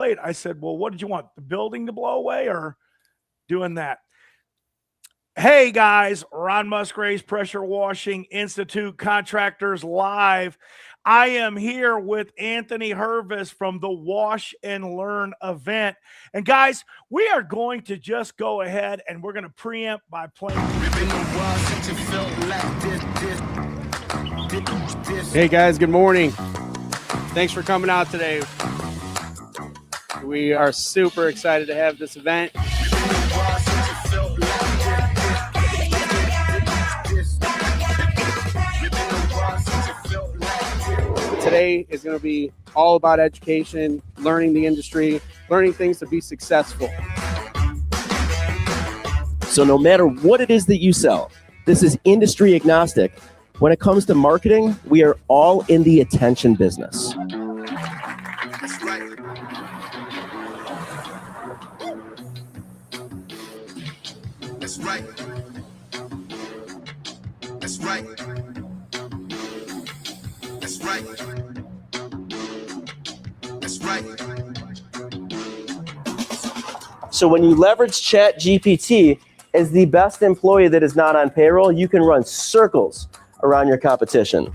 I said, well, what did you want? The building to blow away or doing that? Hey guys, Ron Musgraves, Pressure Washing Institute Contractors Live. I am here with Anthony Hervis from the Wash and Learn event. And guys, we are going to just go ahead and we're going to preempt by playing. Hey guys, good morning. Thanks for coming out today. We are super excited to have this event. Today is going to be all about education, learning the industry, learning things to be successful. So no matter what it is that you sell, this is industry agnostic. When it comes to marketing, we are all in the attention business. That's right. That's right. That's right. That's right. That's right. So when you leverage ChatGPT as the best employee that is not on payroll, you can run circles around your competition.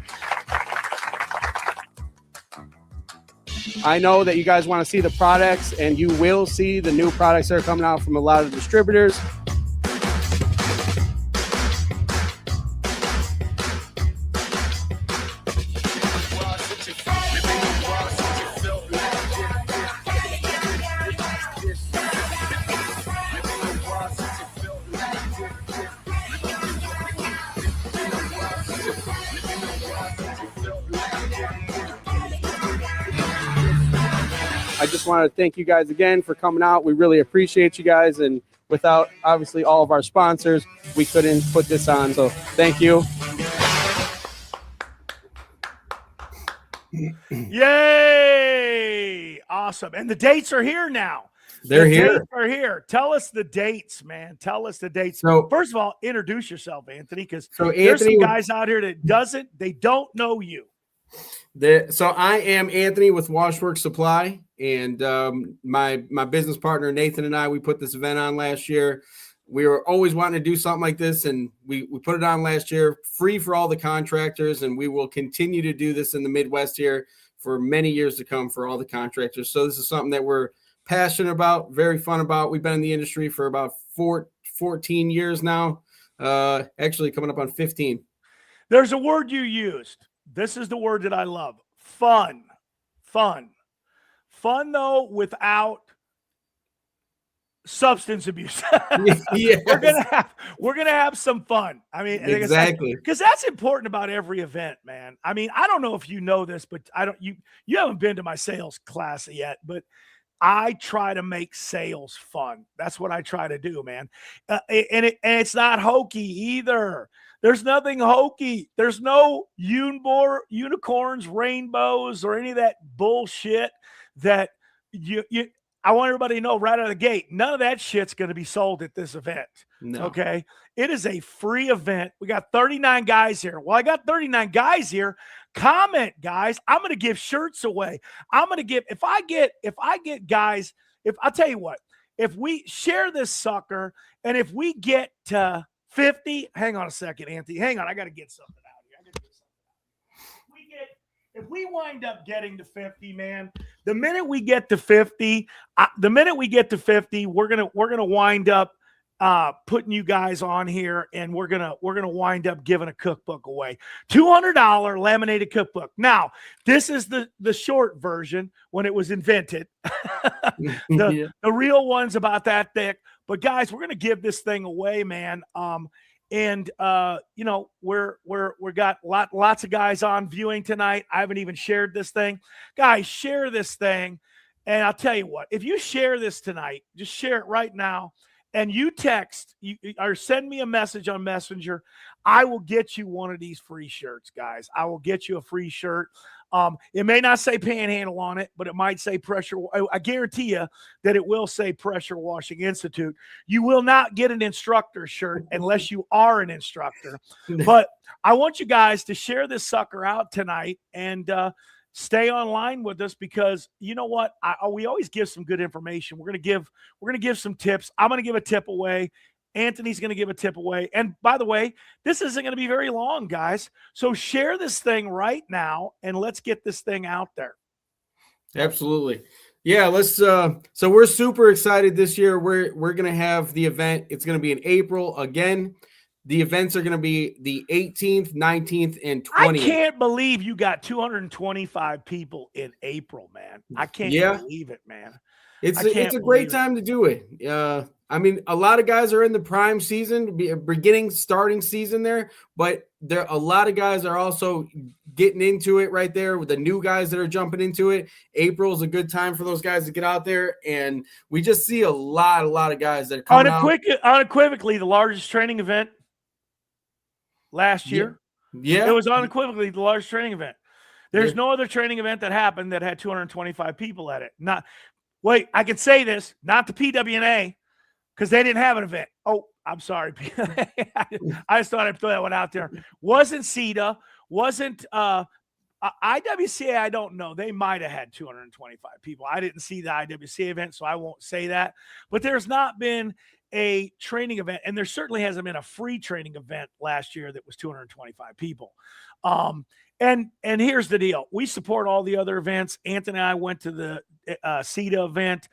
I know that you guys want to see the products, and you will see the new products that are coming out from a lot of distributors. I just want to thank you guys again for coming out. We really appreciate you guys. And without, obviously, all of our sponsors, we couldn't put this on. So thank you. Yay! Awesome. And the dates are here now. They're the here. Dates are here. Tell us the dates, man. Tell us the dates. So first of all, introduce yourself, Anthony, because So there's some Anthony, guys out here that they don't know you. so I am Anthony with Washworks Supply, and my business partner Nathan and I, we put this event on last year. We were always wanting to do something like this, and we put it on last year, free for all the contractors, and we will continue to do this in the Midwest here for many years to come for all the contractors. So this is something that we're passionate about, very fun about. We've been in the industry for about 14 years now, actually coming up on 15. There's a word you used. This is the word that I love. Fun. Fun, though, without substance abuse. Yes. We're gonna have some fun. I mean, Exactly. because that's important about every event, man. I mean, I don't know if you know this, but you haven't been to my sales class yet, but I try to make sales fun. That's what I try to do, man. And it's not hokey either. There's nothing hokey. There's no unicorns, rainbows, or any of that bullshit that I want everybody to know right out of the gate. None of that shit's going to be sold at this event. No. Okay. It is a free event. We got 39 guys here. Well, I got 39 guys here. Comment, guys. I'm going to give shirts away. I'm going to give, if I get guys, I'll tell you what, if we share this sucker and if we get to 50, hang on a second, Anthony. Hang on. I got to get something out here. If we wind up getting to 50, man, the minute we get to 50, we're going to wind up putting you guys on here, and we're gonna wind up giving a cookbook away. $200 laminated cookbook. Now, this is the short version when it was invented. The real one's about that thick. But guys, we're gonna give this thing away, man. We got lots of guys on viewing tonight. I haven't even shared this thing. Guys, share this thing. And I'll tell you what, if you share this tonight, just share it right now. And you text or send me a message on Messenger, I will get you one of these free shirts, guys. I will get you a free shirt. It may not say Panhandle on it, but it might say Pressure. I guarantee you that it will say Pressure Washing Institute. You will not get an instructor shirt unless you are an instructor. But I want you guys to share this sucker out tonight and stay online with us because you know what? We always give some good information. We're gonna give some tips. I'm gonna give a tip away. Anthony's going to give a tip away. And by the way, this isn't going to be very long, guys. So share this thing right now and let's get this thing out there. Absolutely. Yeah, let's so we're super excited this year. We're going to have the event. It's going to be in April again. The events are going to be the 18th, 19th, and 20th. I can't believe you got 225 people in April, man. I can't believe it, man. It's a great time to do it. I mean, a lot of guys are in the prime season, starting season there, but a lot of guys are also getting into it right there with the new guys that are jumping into it. April is a good time for those guys to get out there, and we just see a lot of guys that are coming out. Unequivocally, the largest training event last year. Yeah. It was unequivocally the largest training event. There's no other training event that happened that had 225 people at it. Wait, I can say this, not the PWNA, because they didn't have an event. Oh, I'm sorry. I just thought I'd throw that one out there. Wasn't CETA, wasn't IWCA, I don't know. They might have had 225 people. I didn't see the IWCA event, so I won't say that. But there's not been a training event, and there certainly hasn't been a free training event last year that was 225 people. And here's the deal. We support all the other events. Anthony and I went to the CETA event.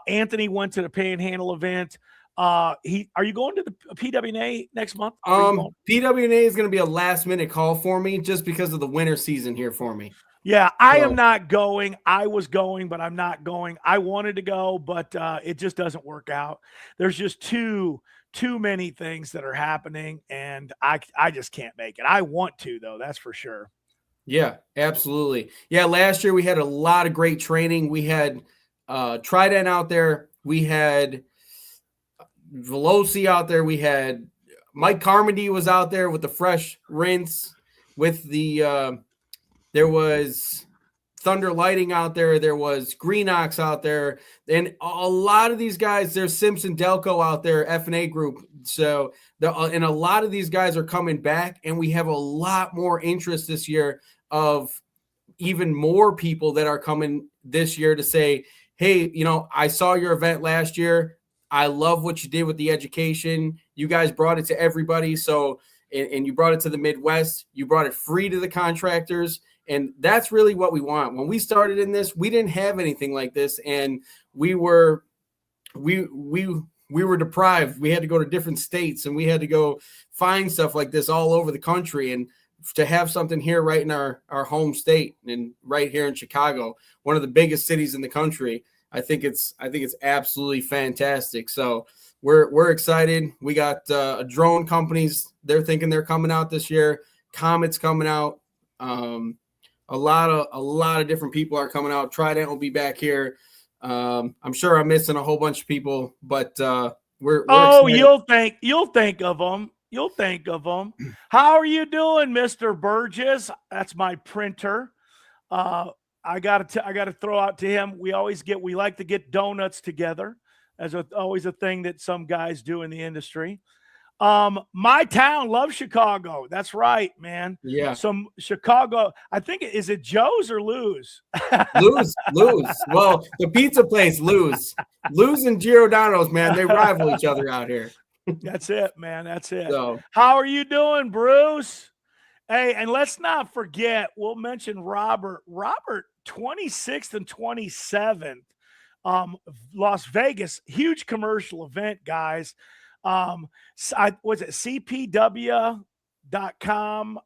Anthony went to the Panhandle event. Are you going to the PWNA next month? PWNA is going to be a last minute call for me just because of the winter season here for me. Yeah, I am not going. I was going, but I'm not going. I wanted to go, but it just doesn't work out. There's just too many things that are happening, and I just can't make it. I want to, though. That's for sure. Yeah, absolutely. Yeah, last year we had a lot of great training. We had Trident out there. We had Veloci out there. We had Mike Carmody was out there with the fresh rinse. With the there was Thunder Lighting out there. There was Greenox out there, and a lot of these guys. There's Simpson Delco out there, F&A Group. So and a lot of these guys are coming back, and we have a lot more interest this year of even more people that are coming this year to say, hey, I saw your event last year. I love what you did with the education. You guys brought it to everybody. So, and you brought it to the Midwest. You brought it free to the contractors. And that's really what we want. When we started in this, we didn't have anything like this. And we were deprived. We had to go to different states and we had to go find stuff like this all over the country. And to have something here right in our home state and right here in Chicago, one of the biggest cities in the country, I think it's absolutely fantastic. So we're excited. We got drone companies. They're thinking they're coming out this year. Comet's coming out. A lot of different people are coming out. Trident will be back here. I'm sure I'm missing a whole bunch of people, but we're excited. You'll think of them. You'll think of them. How are you doing, Mr. Burgess? That's my printer. I got to throw out to him. We like to get donuts together. As always a thing that some guys do in the industry. My town loves Chicago. That's right, man. Yeah. Some Chicago. I think is it Joe's or Lou's? Lou's. Well, the pizza place, Lou's and Giordano's, man. They rival each other out here. That's it, man. That's it. So, how are you doing, Bruce? Hey, and let's not forget, we'll mention Robert. Robert, 26th and 27th, Las Vegas, huge commercial event, guys. Was it CPW.com?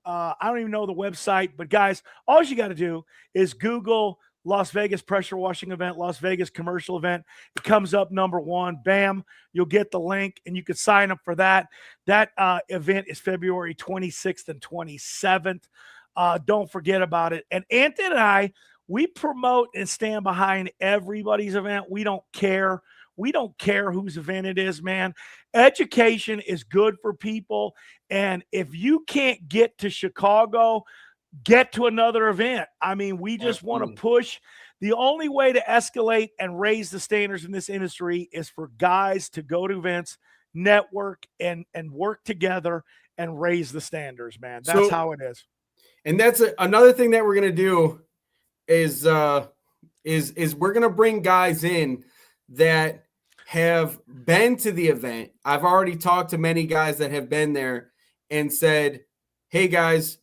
I don't even know the website, but guys, all you got to do is Google Las Vegas pressure washing event, Las Vegas commercial event. It comes up number one. Bam, you'll get the link and you can sign up for that. That event is February 26th and 27th. Don't forget about it. And Anthony and I, we promote and stand behind everybody's event. We don't care. We don't care whose event it is, man. Education is good for people. And if you can't get to Chicago, get to another event. I mean, we just want to push. The only way to escalate and raise the standards in this industry is for guys to go to events, network, and work together and raise the standards, man. That's how it is. And that's another thing that we're going to do is we're gonna bring guys in that have been to the event. I've already talked to many guys that have been there and said, "Hey guys,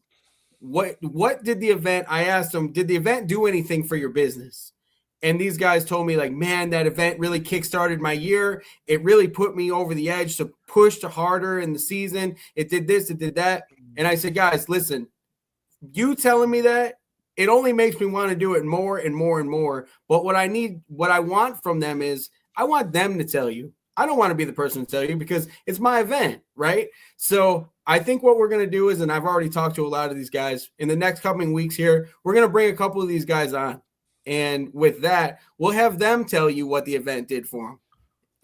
what did the event?" I asked them, "Did the event do anything for your business?" And these guys told me, like, "Man, that event really kickstarted my year. It really put me over the edge to push harder in the season. It did this, it did that." And I said, "Guys, listen, you telling me that, it only makes me want to do it more and more and more. But what I want from them is I want them to tell you. I don't want to be the person to tell you because it's my event, right?" So I think what we're going to do is, and I've already talked to a lot of these guys in the next coming weeks here, we're going to bring a couple of these guys on. And with that, we'll have them tell you what the event did for them.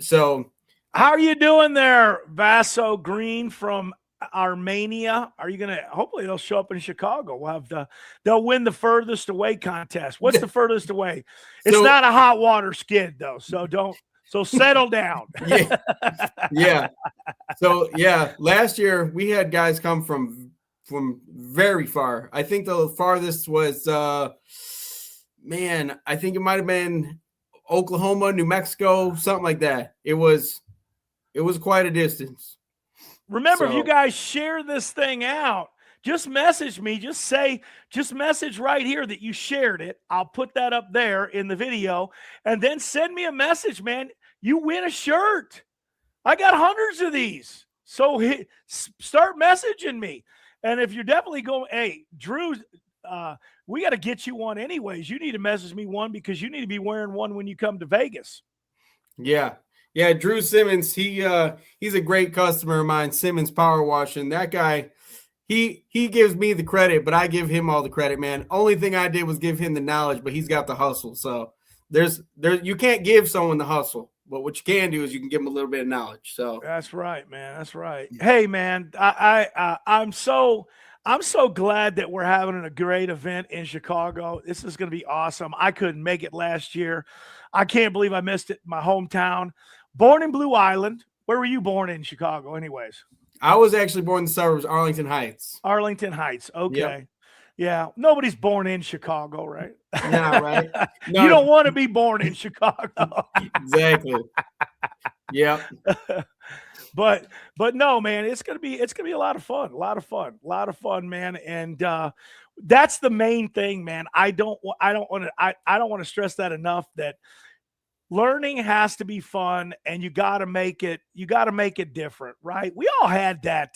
So how are you doing there, Vaso Green from Armenia? Are you going to, hopefully they'll show up in Chicago. We'll have they'll win the furthest away contest. What's the furthest away? It's not a hot water skid though. So settle down. Yeah. Yeah. So yeah, last year we had guys come from very far. I think the farthest was, I think it might've been Oklahoma, New Mexico, something like that. It was quite a distance. Remember, if you guys share this thing out, just message me. Just message right here that you shared it. I'll put that up there in the video. And then send me a message, man. You win a shirt. I got hundreds of these. So start messaging me. And if you're definitely going, hey, Drew, we got to get you one anyways. You need to message me one because you need to be wearing one when you come to Vegas. Yeah. Yeah, Drew Simmons, he's a great customer of mine, Simmons Power Wash, and that guy, he gives me the credit, but I give him all the credit, man. Only thing I did was give him the knowledge, but he's got the hustle. So you can't give someone the hustle, but what you can do is you can give them a little bit of knowledge. So that's right, man. That's right. Hey, man, I'm so glad that we're having a great event in Chicago. This is going to be awesome. I couldn't make it last year. I can't believe I missed it. My hometown. Born in Blue Island. Where were you born in Chicago anyways? I was actually born in the suburbs, Arlington Heights. Arlington Heights. Okay. Yep. Yeah. Nobody's born in Chicago, right? No, right? No. You don't want to be born in Chicago. Exactly. Yep. But no, man, it's gonna be a lot of fun. A lot of fun, man. And that's the main thing, man. I don't want to stress that enough, that learning has to be fun, and you got to make it different, right? We all had that,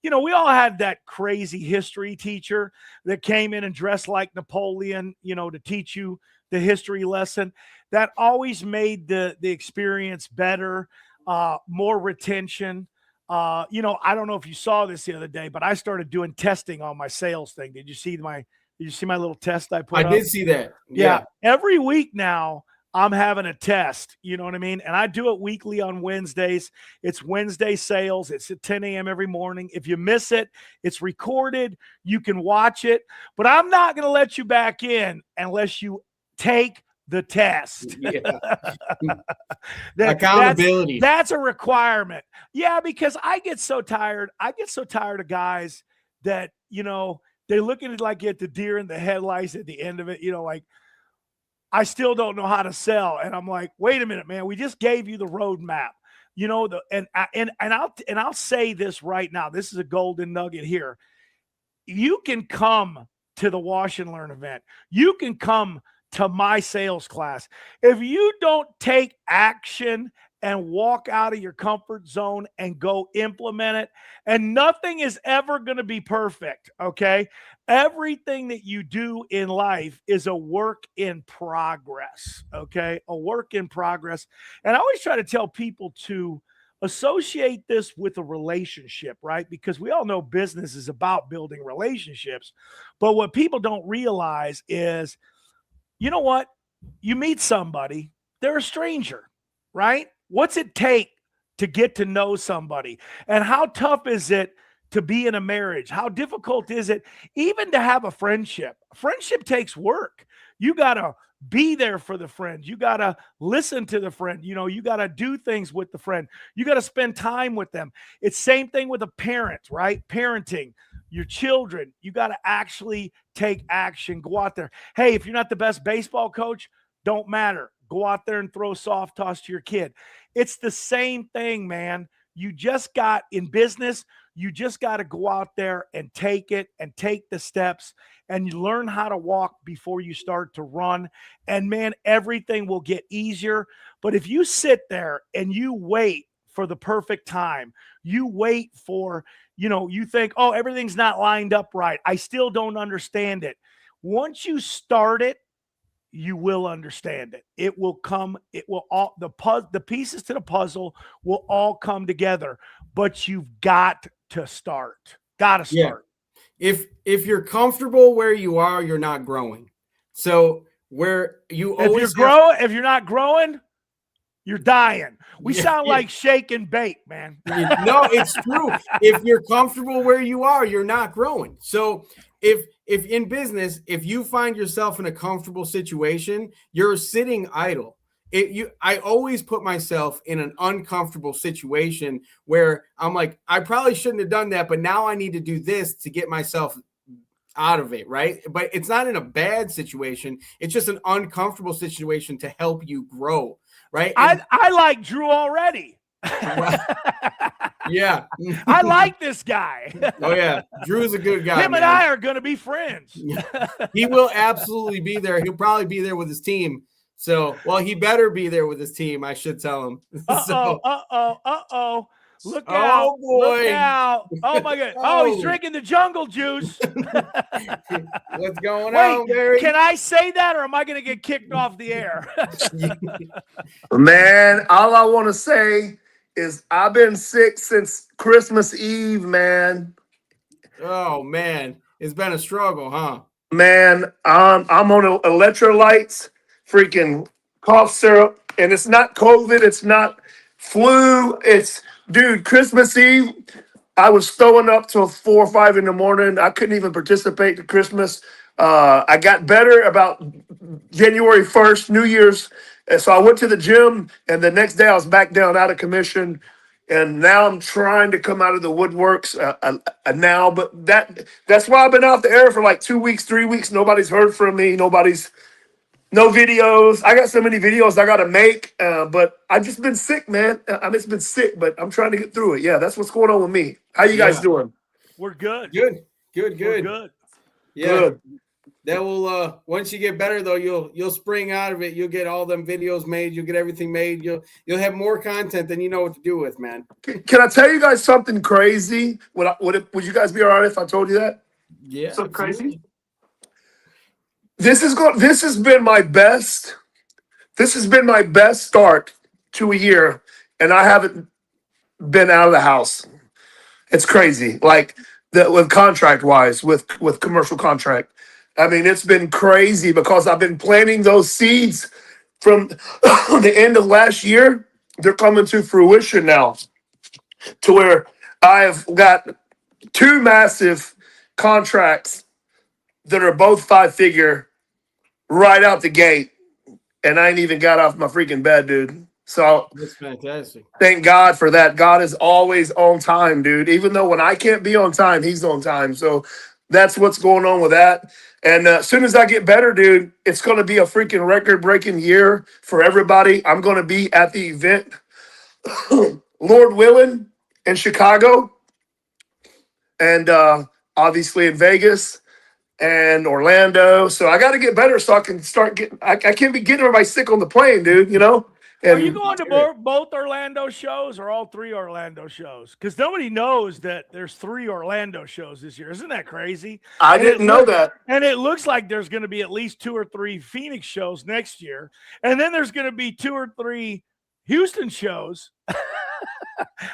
we all had that crazy history teacher that came in and dressed like Napoleon, to teach you the history lesson. That always made the experience better, more retention. I don't know if you saw this the other day, but I started doing testing on my sales thing. Did you see my little test I put up? I did see that. Yeah. Every week now, I'm having a test, you know what I mean? And I do it weekly on Wednesdays. It's Wednesday sales. It's at 10 a.m. every morning. If you miss it, it's recorded. You can watch it. But I'm not going to let you back in unless you take the test. Yeah. Accountability. That's a requirement. Yeah, because I get so tired. Of guys that, they're looking at the deer in the headlights at the end of it, like, I still don't know how to sell. And I'm like, wait a minute, man, we just gave you the roadmap, and I'll say this right now. This is a golden nugget here. You can come to the Wash and Learn event. You can come to my sales class. If you don't take action and walk out of your comfort zone and go implement it, and nothing is ever going to be perfect. Okay. Everything that you do in life is a work in progress. Okay. A work in progress. And I always try to tell people to associate this with a relationship, right? Because we all know business is about building relationships. But what people don't realize is, you know what? You meet somebody, they're a stranger, right? What's it take to get to know somebody? And how tough is it to be in a marriage? How difficult is it even to have a friendship? Friendship takes work. You got to be there for the friend. You got to listen to the friend. You got to do things with the friend. You got to spend time with them. It's same thing with a parent, right? Parenting. your children. You got to actually take action. Go out there. Hey, if you're not the best baseball coach, don't matter. Go out there and throw soft toss to your kid. It's the same thing, man. You just got in business. You just got to go out there and take it and take the steps, and you learn how to walk before you start to run. And man, everything will get easier. But if you sit there and you wait for the perfect time, you wait for, you think, oh, everything's not lined up right, I still don't understand it. Once you start it, you will understand it. It will come. It will all the pieces to the puzzle will all come together. But you've got to start. Got to start. Yeah. If you're comfortable where you are, you're not growing. So where you always if you're not growing, you're dying. We sound like shake and bake, man. No, it's true. If you're comfortable where you are, you're not growing. So if in business, if you find yourself in a comfortable situation, you're sitting idle. I always put myself in an uncomfortable situation where I'm like, I probably shouldn't have done that, but now I need to do this to get myself out of it, right? But it's not in a bad situation. It's just an uncomfortable situation to help you grow, right? And I like Drew already. yeah. I like this guy. Oh, yeah. Drew's a good guy. Him and I are going to be friends. He will absolutely be there. He'll probably be there with his team. So, well, he better be there with his team, I should tell him. Uh-oh. Look out. Oh, boy. Look out. Oh, my God. Oh, he's drinking the jungle juice. What's going on, Barry? Can I say that, or am I going to get kicked off the air? Man, all I want to say is I've been sick since Christmas Eve, man. Oh, man. It's been a struggle, huh? Man, I'm on electrolytes, freaking cough syrup, and it's not COVID, it's not flu, dude, Christmas Eve, I was throwing up till 4 or 5 in the morning. I couldn't even participate to Christmas. I got better about January 1st, New Year's. And so I went to the gym, and the next day I was back down out of commission. And now I'm trying to come out of the woodworks now. But that's why I've been off the air for like 2 weeks, 3 weeks. Nobody's heard from me. No videos. I got so many videos I got to make, but I've just been sick, man. I've just been sick, but I'm trying to get through it. Yeah, that's what's going on with me. How you guys doing? We're good. Good. We're good. Yeah. Good. That will once you get better though, you'll spring out of it. You'll get all them videos made, you'll get everything made, you'll have more content than you know what to do with, man. Can I tell you guys something crazy? Would you guys be all right if I told you that? Yeah. Something crazy? This has been my best start to a year, and I haven't been out of the house. It's crazy. Like with contract wise, with commercial contract. I mean, it's been crazy because I've been planting those seeds from the end of last year. They're coming to fruition now, to where I've got 2 massive contracts that are both 5-figure right out the gate, and I ain't even got off my freaking bed, dude. So That's fantastic. thank God for that. God is always on time, dude. Even though when I can't be on time, he's on time. So that's what's going on with that. And as soon as I get better, dude, it's going to be a freaking record-breaking year for everybody. I'm going to be at the event, Lord willing, in Chicago, and obviously in Vegas and Orlando. So I got to get better so I can start getting. I can't be getting everybody sick on the plane, dude. You know. And Are you going to both Orlando shows or all 3 Orlando shows? Because nobody knows that there's 3 Orlando shows this year. Isn't that crazy? I didn't know that. And it looks like there's going to be at least 2 or 3 Phoenix shows next year. And then there's going to be 2 or 3 Houston shows.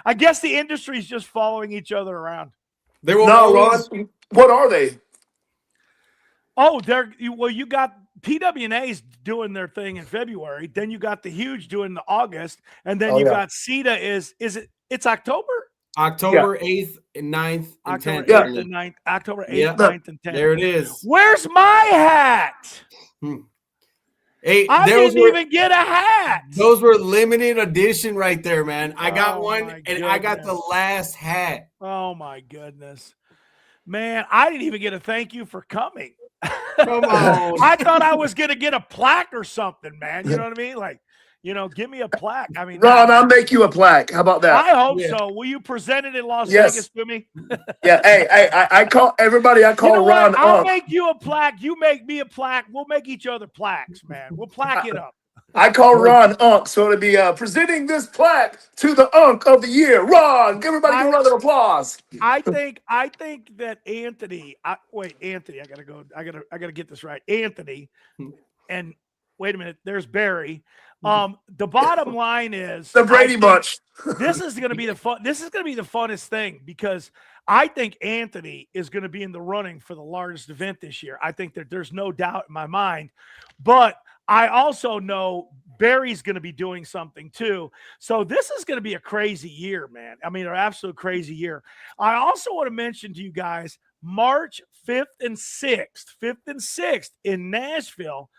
I guess the industry is just following each other around. Ron, what are they? Oh, you got PWNA's doing their thing in February. Then you got the Huge doing the August, and then got CETA it's October? October 8th and 9th and October 10th. 8th and 9th. October 8th, 9th, and 10th. There it is. Where's my hat? Hey, I didn't even get a hat. Those were limited edition right there, man. I got one, my and I got the goodness. last hat. Oh my goodness. Man, I didn't even get a thank you for coming. Come on. I thought I was going to get a plaque or something, man. You know what I mean? Like, give me a plaque. I mean, Ron, I'll make you a plaque. How about that? I hope Yeah. so. Will you present it in Las Yes. Vegas to me? Yeah. Hey, I call everybody. I call You know Ron what? I'll Unk. make you a plaque. You make me a plaque. We'll make each other plaques, man. We'll plaque it up. I call Ron Unk, so it'll be presenting this plaque to the Unk of the Year. Ron, give everybody a round of applause. I think that Anthony. Anthony. I gotta go. I gotta get this right. Anthony, and wait a minute. There's Barry. The bottom line is The Brady Bunch. This is going to be the fun. This is going to be the funnest thing because I think Anthony is going to be in the running for the largest event this year. I think that there's no doubt in my mind, but I also know Barry's going to be doing something too. So this is going to be a crazy year, man. I mean, an absolute crazy year. I also want to mention to you guys March 5th and 6th in Nashville.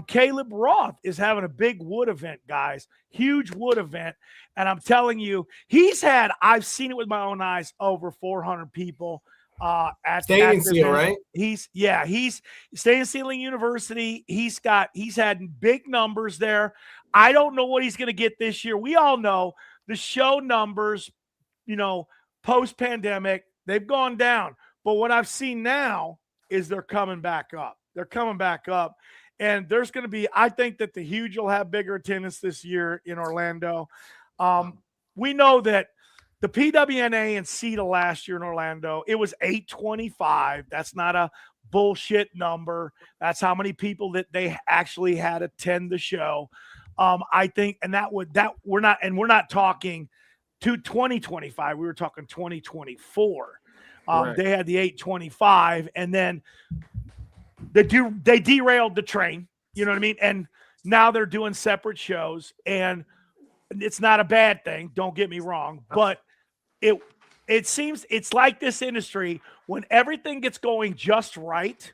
Caleb Roth is having a big wood event, guys, huge wood event. And I'm telling you, I've seen it with my own eyes, over 400 people at Stain and the Seal, event. right? He's Stain and Sealing University. He's had big numbers there. I don't know what he's going to get this year. We all know the show numbers, post pandemic, they've gone down. But what I've seen now is they're coming back up. And there's going to be, I think that the Huge will have bigger attendance this year in Orlando. We know that the PWNA and CETA last year in Orlando, it was 825. That's not a bullshit number. That's how many people that they actually had attend the show. I think, and we're not talking to 2025. We were talking 2024. Right. They had the 825, and then they derailed the train, you know what I mean? And now they're doing separate shows, and it's not a bad thing. Don't get me wrong, but it seems it's like this industry, when everything gets going just right,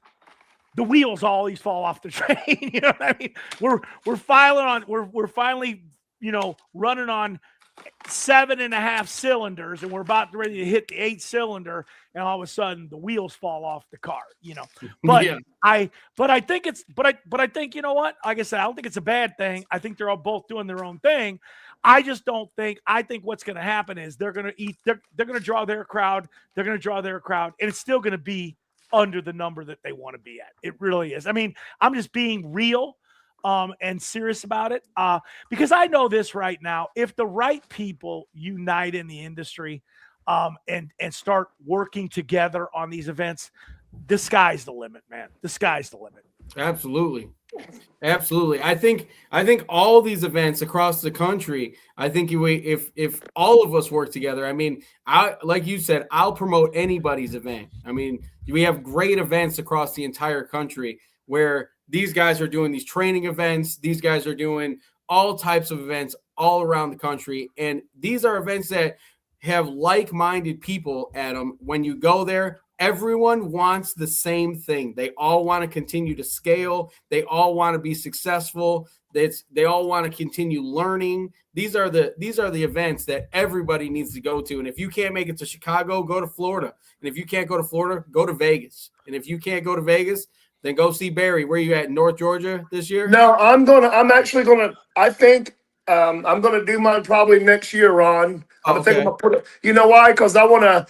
the wheels always fall off the train. You know what I mean? We're finally, running on 7.5 cylinders, and we're about ready to hit the 8-cylinder, and all of a sudden the wheels fall off the car, But Yeah. I think you know what? Like I said, I don't think it's a bad thing. I think they're all both doing their own thing. I think what's going to happen is they're going to draw their crowd. They're going to draw their crowd, and it's still going to be under the number that they want to be at. It really is. I mean, I'm just being real and serious about it, because I know this right now. If the right people unite in the industry and start working together on these events, the sky's the limit, man. The sky's the limit. Absolutely. I think all these events across the country, I think if all of us work together, I mean, like you said, I'll promote anybody's event. I mean, we have great events across the entire country where these guys are doing these training events. These guys are doing all types of events all around the country. And these are events that have like-minded people at them. When you go there, everyone wants the same thing. They all want to continue to scale. They all want to be successful. They all want to continue learning. These are the events that everybody needs to go to. And if you can't make it to Chicago, go to Florida. And if you can't go to Florida, go to Vegas. And if you can't go to Vegas, then go see Barry. Where you at, North Georgia this year? No, I think I'm gonna do mine probably next year, Ron. I'm Okay. gonna put it. You know why? Because I wanna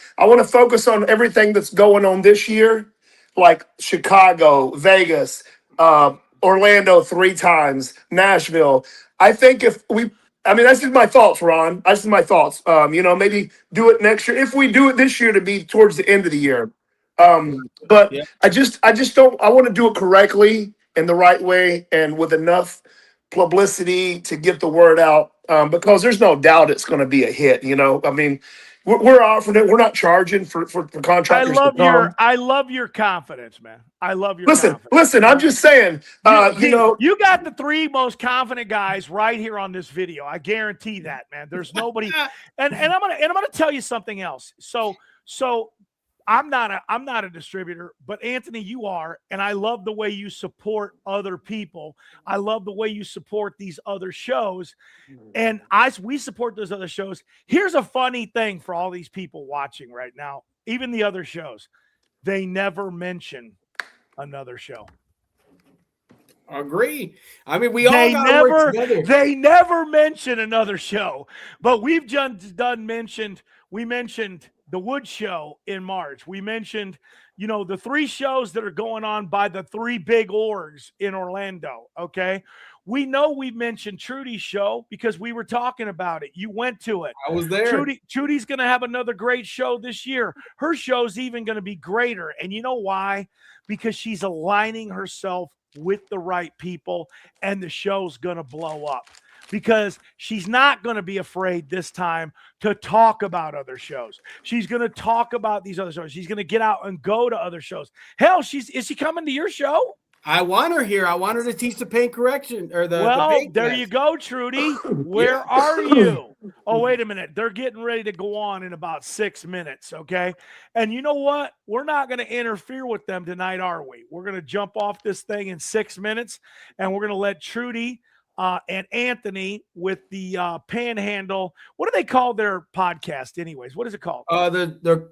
focus on everything that's going on this year, like Chicago, Vegas, Orlando 3 times, Nashville. I think that's just my thoughts, Ron. That's just my thoughts. Maybe do it next year. If we do it this year, to be towards the end of the year. But Yeah. I just don't. I want to do it correctly in the right way and with enough publicity to get the word out. Because there's no doubt it's going to be a hit. I mean, we're offering it. We're not charging for contractors. I love your confidence, man. I love your confidence. Listen. I'm just saying. You got the 3 most confident guys right here on this video. I guarantee that, man. There's nobody. and I'm gonna tell you something else. So I'm not a distributor, but Anthony, you are, and I love the way you support other people. I love the way you support these other shows, and we support those other shows. Here's a funny thing for all these people watching right now, even the other shows. they never mention another show. Agree. I mean, we all got to work together. They never mention another show, but we've we mentioned the Wood Show in March. We mentioned, the 3 shows that are going on by the 3 big orgs in Orlando. Okay. We know we mentioned Trudy's show because we were talking about it. You went to it. I was there. Trudy's going to have another great show this year. Her show's even going to be greater. And you know why? Because she's aligning herself with the right people, and the show's going to blow up because she's not going to be afraid this time to talk about other shows. She's going to talk about these other shows. She's going to get out and go to other shows. Hell, is she coming to your show? I want her here. I want her to teach the paint correction or the paint there test. You go, Trudy. Where are you? Oh, wait a minute. They're getting ready to go on in about 6 minutes, okay? And you know what? We're not going to interfere with them tonight, are we? We're going to jump off this thing in 6 minutes, and we're going to let Trudy and Anthony with the Panhandle. What do they call their podcast anyways? What is it called? The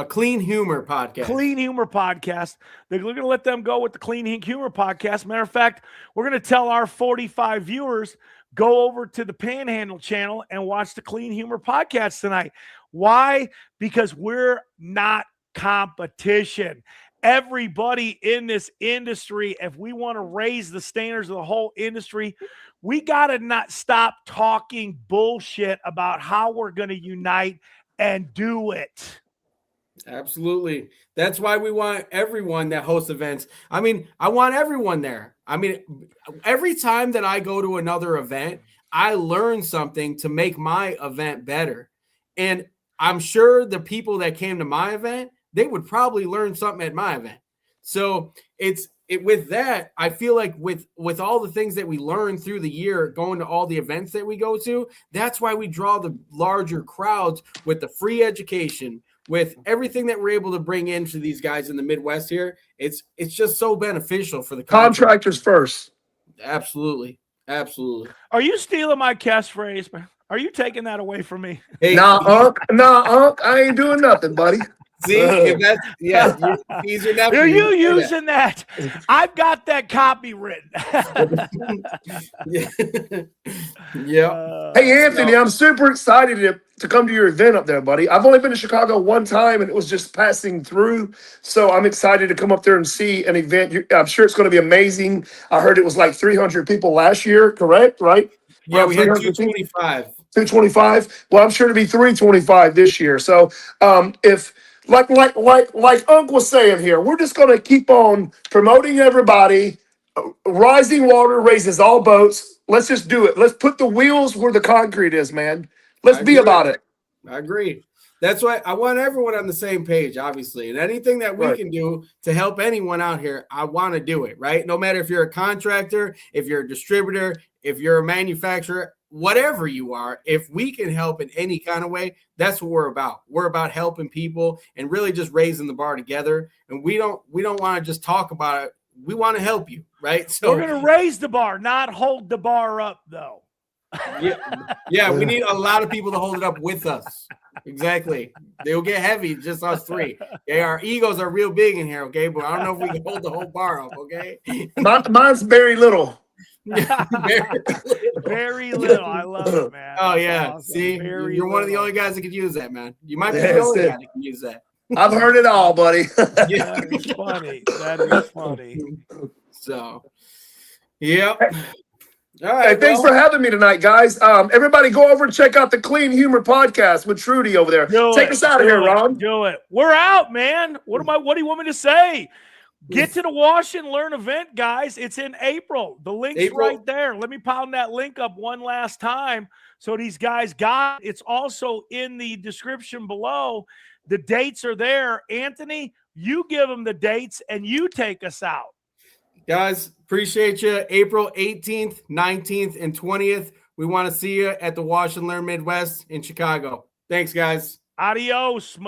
Clean Humor Podcast. Clean Humor Podcast. We're going to let them go with the Clean Humor Podcast. Matter of fact, we're going to tell our 45 viewers, go over to the Panhandle channel and watch the Clean Humor Podcast tonight. Why? Because we're not competition. Everybody in this industry, if we want to raise the standards of the whole industry, we got to not stop talking bullshit about how we're going to unite and do it. Absolutely. That's why we want everyone that hosts events. I mean, I want everyone there. I mean, every time that I go to another event, I learn something to make my event better. And I'm sure the people that came to my event, they would probably learn something at my event. So with that, I feel like with all the things that we learn through the year, going to all the events that we go to, that's why we draw the larger crowds with the free education, with everything that we're able to bring into these guys in the Midwest here. It's just so beneficial for the contractors first. Absolutely. Absolutely. Are you stealing my catchphrase, man? Are you taking that away from me? Hey, Unc, I ain't doing nothing, buddy. See, if that's he's your nephew. Are you using that? I've got that copy written. Yeah. Hey, Anthony, I'm super excited to come to your event up there, buddy. I've only been to Chicago one time, and it was just passing through. So I'm excited to come up there and see an event. I'm sure it's going to be amazing. I heard it was like 300 people last year, correct? Right? Yeah, we had 225. 225. Well, I'm sure to be 325 this year. So if like Unc was saying here, we're just going to keep on promoting everybody. Rising water raises all boats. Let's just do it. Let's put the wheels where the concrete is, man. Let's be about it. I agree. That's why I want everyone on the same page, obviously. And anything that we can do to help anyone out here, I want to do it, right? No matter if you're a contractor, if you're a distributor, if you're a manufacturer, whatever you are, if we can help in any kind of way, that's what we're about. We're about helping people and really just raising the bar together. And we don't want to just talk about it. We want to help you, right? So we're going to raise the bar, not hold the bar up, though. Yeah, we need a lot of people to hold it up with us. Exactly. They'll get heavy, just us three. Okay, our egos are real big in here, okay? But I don't know if we can hold the whole bar up, okay? Mine's very little. Very little. I love it, man. Oh, yeah. Awesome. See, you're one of the only guys that could use that, man. You might be the only guy that can use that. I've heard it all, buddy. That is funny. That is funny. So, yeah. All Hey, right. thanks for having me tonight, guys. Everybody go over and check out the Clean Humor Podcast with Trudy over there. Take us out of here, Ron. Do it. We're out, man. What do you want me to say? Get to the Wash and Learn event, guys. It's in April. The link's right there. Let me pound that link up one last time so these guys got it. It's also in the description below. The dates are there. Anthony, you give them the dates and you take us out. Guys, appreciate you. April 18th, 19th, and 20th. We want to see you at the Wash and Learn Midwest in Chicago. Thanks, guys. Adios.